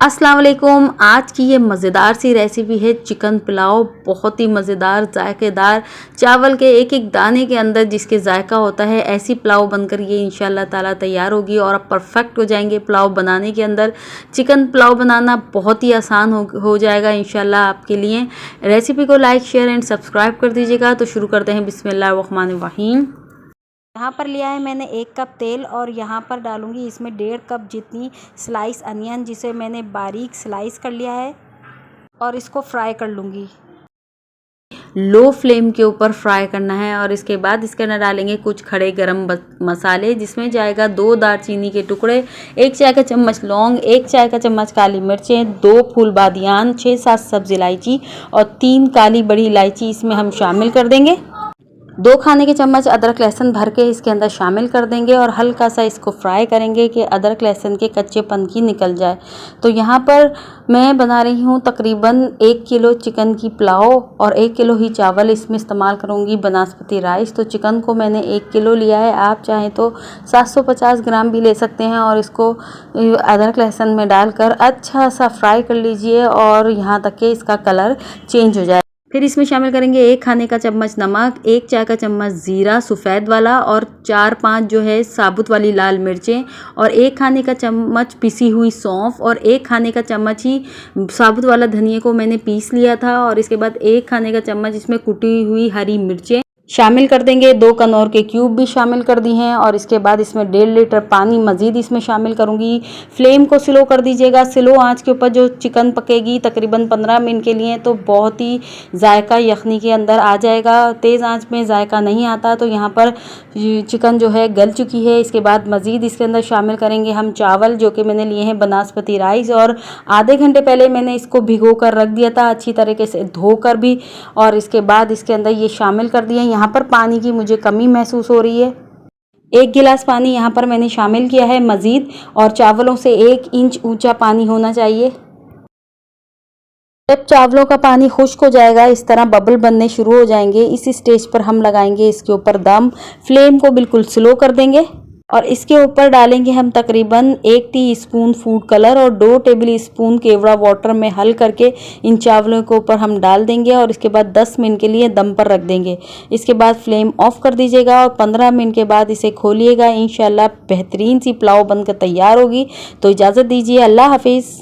अस्सलाम वालेकुम। आज की ये मज़ेदार सी रेसिपी है चिकन पुलाव। बहुत ही मज़ेदार जायकेदार चावल के एक एक दाने के अंदर जिसके जायका होता है, ऐसी पुलाव बनकर ये इंशाल्लाह ताला तैयार होगी और आप परफेक्ट हो जाएंगे पुलाव बनाने के अंदर। चिकन पुलाव बनाना बहुत ही आसान हो जाएगा इंशाल्लाह आपके लिए। रेसिपी को लाइक शेयर एंड सब्सक्राइब कर दीजिएगा। तो शुरू करते हैं। बिस्मिल्लाहिर्रहमानिर्रहीम। यहाँ पर लिया है मैंने 1 कप तेल और यहाँ पर डालूंगी इसमें 1.5 कप जितनी स्लाइस अनियन, जिसे मैंने बारीक स्लाइस कर लिया है और इसको फ्राई कर लूँगी। लो फ्लेम के ऊपर फ्राई करना है और इसके बाद इसके अंदर डालेंगे कुछ खड़े गरम मसाले, जिसमें जाएगा 2 दालचीनी के टुकड़े, 1 चाय का चम्मच लौंग, 1 चाय का चम्मच काली मिर्चें, 2 फूल बादियान, 6-7 सब्ज़ इलायची और 3 काली बड़ी इलायची इसमें हम शामिल कर देंगे। 2 खाने के चम्मच अदरक लहसुन भर के इसके अंदर शामिल कर देंगे और हल्का सा इसको फ्राई करेंगे कि अदरक लहसुन के कच्चेपन की निकल जाए। तो यहाँ पर मैं बना रही हूँ तकरीबन 1 किलो चिकन की पुलाव और 1 किलो ही चावल इसमें इस्तेमाल करूँगी बासमती राइस। तो चिकन को मैंने 1 किलो लिया है, आप चाहें तो 750 ग्राम भी ले सकते हैं और इसको अदरक लहसुन में डालकर अच्छा सा फ्राई कर लीजिए और यहाँ तक कि इसका कलर चेंज हो जाए। फिर इसमें शामिल करेंगे 1 खाने का चम्मच नमक, 1 चाय का चम्मच ज़ीरा सफ़ेद वाला और 4-5 जो है साबुत वाली लाल मिर्चें और 1 खाने का चम्मच पिसी हुई सौंफ और 1 खाने का चम्मच ही साबुत वाला धनिया को मैंने पीस लिया था और इसके बाद 1 खाने का चम्मच इसमें कुटी हुई हरी मिर्चें शामिल कर देंगे। 2 कनौर के क्यूब भी शामिल कर दी हैं और इसके बाद इसमें 1.5 लीटर पानी मज़ीद इसमें शामिल करूंगी। फ्लेम को स्लो कर दीजिएगा। स्लो आंच के ऊपर जो चिकन पकेगी तकरीबन 15 मिनट के लिए, तो बहुत ही जायका यखनी के अंदर आ जाएगा। तेज़ आंच में जायका नहीं आता। तो यहाँ पर चिकन जो है गल चुकी है। इसके बाद मज़ीद इसके अंदर शामिल करेंगे हम चावल, जो कि मैंने लिए हैं बासमती राइस और आधे घंटे पहले मैंने इसको भिगो कर रख दिया था, अच्छी तरीके से धोकर भी। और इसके बाद इसके अंदर ये शामिल कर दिया। यहाँ पर पानी की मुझे कमी महसूस हो रही है। 1 गिलास पानी यहाँ पर मैंने शामिल किया है मज़ीद और चावलों से 1 इंच ऊंचा पानी होना चाहिए। जब चावलों का पानी खुश्क हो जाएगा, इस तरह बबल बनने शुरू हो जाएंगे, इस स्टेज पर हम लगाएंगे इसके ऊपर दम। फ्लेम को बिल्कुल स्लो कर देंगे और इसके ऊपर डालेंगे हम तकरीबन 1 टीस्पून फूड कलर और 2 टेबल स्पून केवड़ा वाटर में हल करके इन चावलों के ऊपर हम डाल देंगे और इसके बाद 10 मिनट के लिए दम पर रख देंगे। इसके बाद फ्लेम ऑफ कर दीजिएगा और 15 मिनट के बाद इसे खोलिएगा। इंशाल्लाह बेहतरीन सी पुलाव बनकर तैयार होगी। तो इजाज़त दीजिए। अल्लाह हाफिज़।